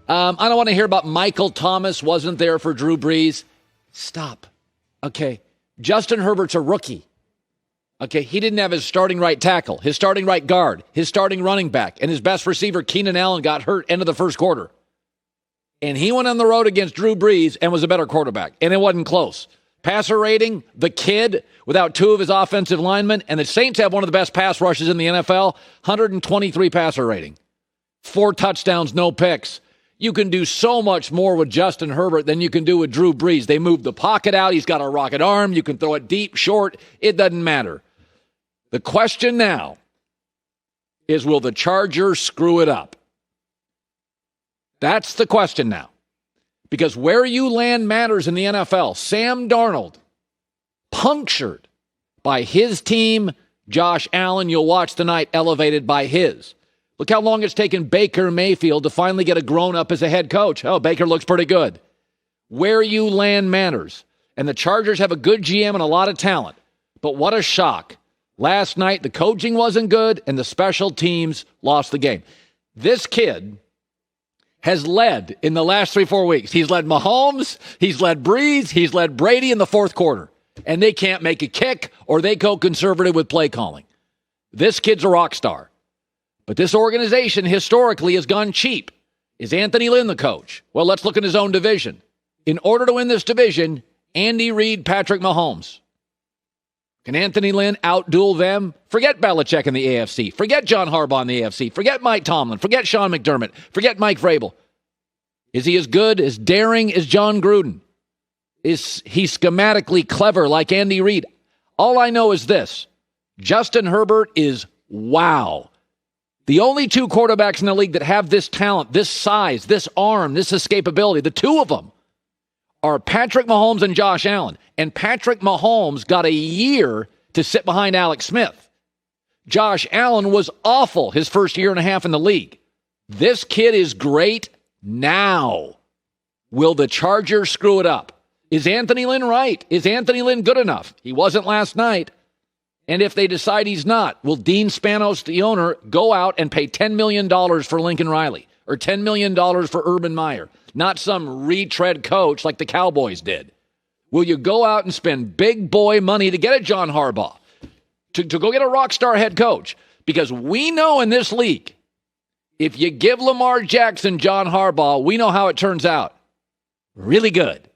I don't want to hear about Michael Thomas wasn't there for Drew Brees. Stop. Okay. Justin Herbert's a rookie. Okay. He didn't have his starting right tackle, his starting right guard, his starting running back, and his best receiver, Keenan Allen, got hurt end of the first quarter. And he went on the road against Drew Brees and was a better quarterback. And it wasn't close. Passer rating, the kid, without two of his offensive linemen, and the Saints have one of the best pass rushes in the NFL, 123 passer rating. 4 touchdowns, no picks. You can do so much more with Justin Herbert than you can do with Drew Brees. They move the pocket out. He's got a rocket arm. You can throw it deep, short. It doesn't matter. The question now is, will the Chargers screw it up? That's the question now. Because where you land matters in the NFL. Sam Darnold, punctured by his team. Josh Allen, you'll watch tonight, elevated by his. Look how long it's taken Baker Mayfield to finally get a grown-up as a head coach. Oh, Baker looks pretty good. Where you land matters. And the Chargers have a good GM and a lot of talent. But what a shock. Last night, the coaching wasn't good, and the special teams lost the game. This kid has led in the last 3-4 weeks. He's led Mahomes, he's led Brees, he's led Brady in the fourth quarter. And they can't make a kick, or they go conservative with play calling. This kid's a rock star. But this organization historically has gone cheap. Is Anthony Lynn the coach? Well, let's look at his own division. In order to win this division, Andy Reid, Patrick Mahomes. Can Anthony Lynn outduel them? Forget Belichick in the AFC. Forget John Harbaugh in the AFC. Forget Mike Tomlin. Forget Sean McDermott. Forget Mike Vrabel. Is he as good, as daring as John Gruden? Is he schematically clever like Andy Reid? All I know is this. Justin Herbert is wow. The only 2 quarterbacks in the league that have this talent, this size, this arm, this escapability, the 2 of them are Patrick Mahomes and Josh Allen. And Patrick Mahomes got a year to sit behind Alex Smith. Josh Allen was awful his first year and a half in the league. This kid is great now. Will the Chargers screw it up? Is Anthony Lynn right? Is Anthony Lynn good enough? He wasn't last night. And if they decide he's not, will Dean Spanos, the owner, go out and pay $10 million for Lincoln Riley or $10 million for Urban Meyer? Not some retread coach like the Cowboys did. Will you go out and spend big boy money to get a John Harbaugh, to go get a rock star head coach? Because we know in this league, if you give Lamar Jackson John Harbaugh, we know how it turns out. Really good.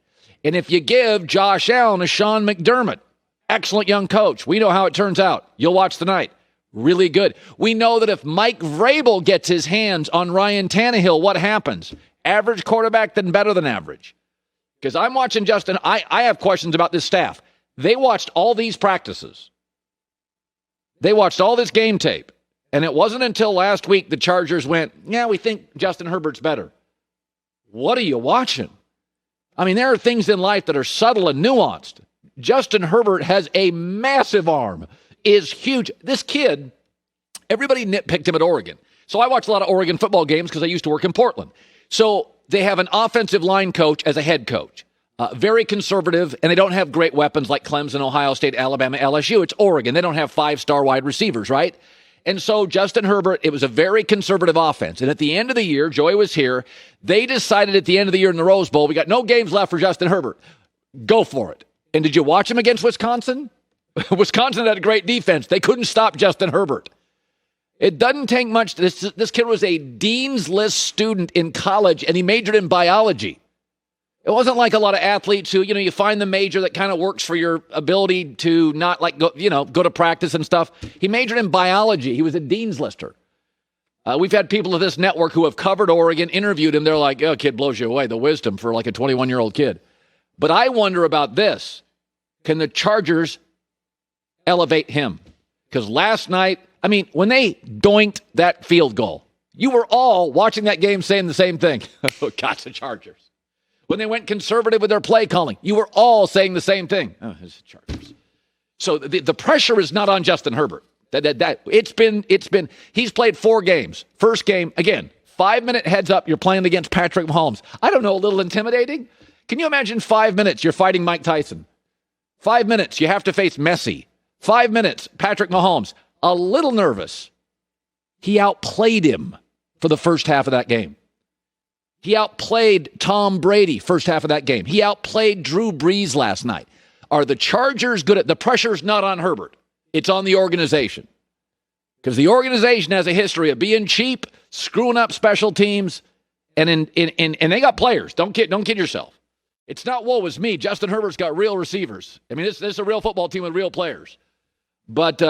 And if you give Josh Allen a Sean McDermott, excellent young coach, we know how it turns out. You'll watch tonight. Really good. We know that if Mike Vrabel gets his hands on Ryan Tannehill, what happens? Average quarterback, then better than average. Because I'm watching Justin. I have questions about this staff. They watched all these practices. They watched all this game tape. And it wasn't until last week the Chargers went, yeah, we think Justin Herbert's better. What are you watching? I mean, there are things in life that are subtle and nuanced. Justin Herbert has a massive arm, is huge. This kid, everybody nitpicked him at Oregon. So I watch a lot of Oregon football games because I used to work in Portland. So they have an offensive line coach as a head coach. Very conservative, and they don't have great weapons like Clemson, Ohio State, Alabama, LSU. It's Oregon. They don't have 5-star wide receivers, right? And so Justin Herbert, it was a very conservative offense. And at the end of the year, Joey was here, they decided at the end of the year in the Rose Bowl, we got no games left for Justin Herbert. Go for it. And did you watch him against Wisconsin? Wisconsin had a great defense. They couldn't stop Justin Herbert. It doesn't take much. This kid was a Dean's List student in college, and he majored in biology. It wasn't like a lot of athletes who, you find the major that kind of works for your ability to not go to practice and stuff. He majored in biology. He was a Dean's Lister. We've had people of this network who have covered Oregon, interviewed him. They're like, oh, kid blows you away. The wisdom for like a 21-year-old kid. But I wonder about this. Can the Chargers elevate him? Because last night, when they doinked that field goal, you were all watching that game saying the same thing. Oh, gosh, the Chargers. When they went conservative with their play calling, you were all saying the same thing. Oh, it's the Chargers. So the pressure is not on Justin Herbert. He's played 4 games. First game, again, 5-minute heads up, you're playing against Patrick Mahomes. I don't know, a little intimidating? Can you imagine 5 minutes you're fighting Mike Tyson? 5 minutes, you have to face Messi. 5 minutes, Patrick Mahomes. A little nervous. He outplayed him for the first half of that game. He outplayed Tom Brady first half of that game. He outplayed Drew Brees last night. Are the Chargers good at the pressure's not on Herbert? It's on the organization. Because the organization has a history of being cheap, screwing up special teams, and they got players. Don't kid yourself. It's not woe is me. Justin Herbert's got real receivers. I mean, this is a real football team with real players. But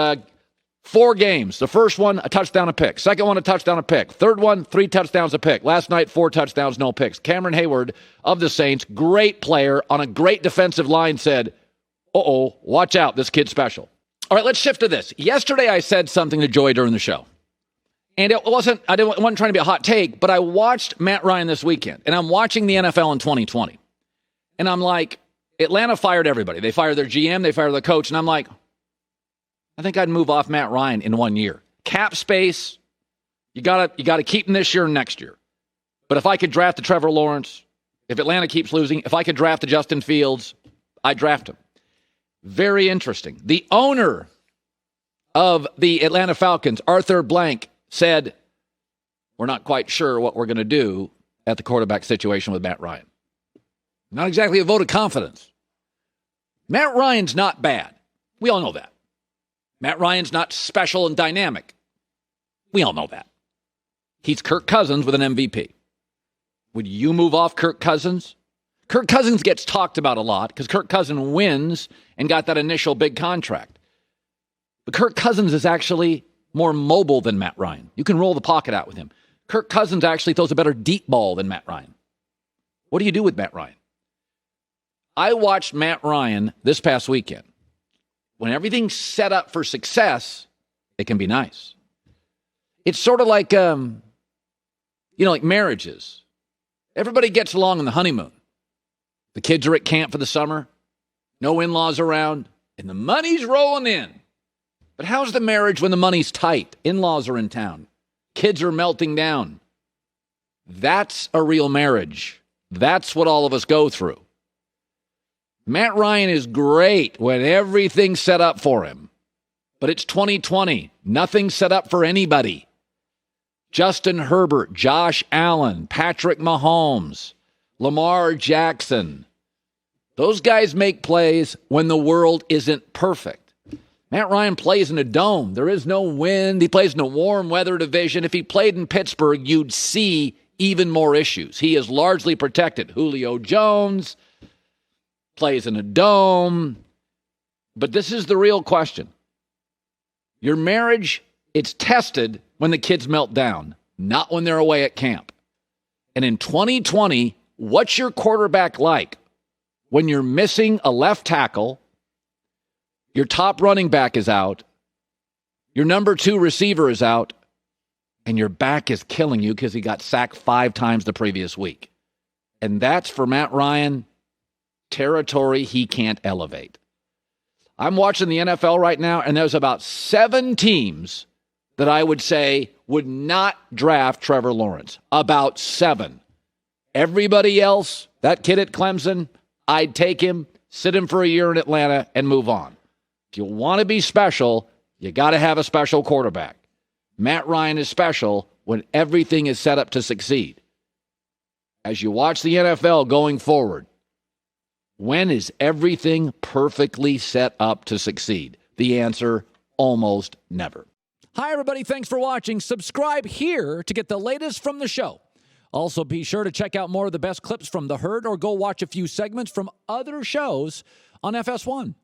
4 games. The first one, a touchdown, a pick. Second one, a touchdown, a pick. Third one, 3 touchdowns, a pick. Last night, 4 touchdowns, no picks. Cameron Hayward of the Saints, great player on a great defensive line, said, watch out, this kid's special. All right, let's shift to this. Yesterday, I said something to Joy during the show. And I wasn't trying to be a hot take, but I watched Matt Ryan this weekend. And I'm watching the NFL in 2020. And I'm like, Atlanta fired everybody. They fired their GM, they fired the coach. And I'm like, I think I'd move off Matt Ryan in 1 year. Cap space, you gotta keep him this year and next year. But if I could draft the Trevor Lawrence, if Atlanta keeps losing, if I could draft the Justin Fields, I'd draft him. Very interesting. The owner of the Atlanta Falcons, Arthur Blank, said, we're not quite sure what we're going to do at the quarterback situation with Matt Ryan. Not exactly a vote of confidence. Matt Ryan's not bad. We all know that. Matt Ryan's not special and dynamic. We all know that. He's Kirk Cousins with an MVP. Would you move off Kirk Cousins? Kirk Cousins gets talked about a lot because Kirk Cousins wins and got that initial big contract. But Kirk Cousins is actually more mobile than Matt Ryan. You can roll the pocket out with him. Kirk Cousins actually throws a better deep ball than Matt Ryan. What do you do with Matt Ryan? I watched Matt Ryan this past weekend. When everything's set up for success, it can be nice. It's sort of like, like marriages. Everybody gets along on the honeymoon. The kids are at camp for the summer. No in-laws around. And the money's rolling in. But how's the marriage when the money's tight? In-laws are in town. Kids are melting down. That's a real marriage. That's what all of us go through. Matt Ryan is great when everything's set up for him. But it's 2020. Nothing's set up for anybody. Justin Herbert, Josh Allen, Patrick Mahomes, Lamar Jackson. Those guys make plays when the world isn't perfect. Matt Ryan plays in a dome. There is no wind. He plays in a warm weather division. If he played in Pittsburgh, you'd see even more issues. He is largely protected. Julio Jones plays in a dome. But this is the real question. Your marriage, it's tested when the kids melt down, not when they're away at camp. And in 2020, what's your quarterback like when you're missing a left tackle, your top running back is out, your number 2 receiver is out, and your back is killing you because he got sacked 5 times the previous week? And that's, for Matt Ryan, territory he can't elevate. I'm watching the NFL right now, and there's about 7 teams that I would say would not draft Trevor Lawrence. About 7. Everybody else, that kid at Clemson, I'd take him, sit him for a year in Atlanta, and move on. If you want to be special, you got to have a special quarterback. Matt Ryan is special when everything is set up to succeed. As you watch the NFL going forward, when is everything perfectly set up to succeed? The answer, almost never. Hi, everybody. Thanks for watching. Subscribe here to get the latest from the show. Also, be sure to check out more of the best clips from The Herd or go watch a few segments from other shows on FS1.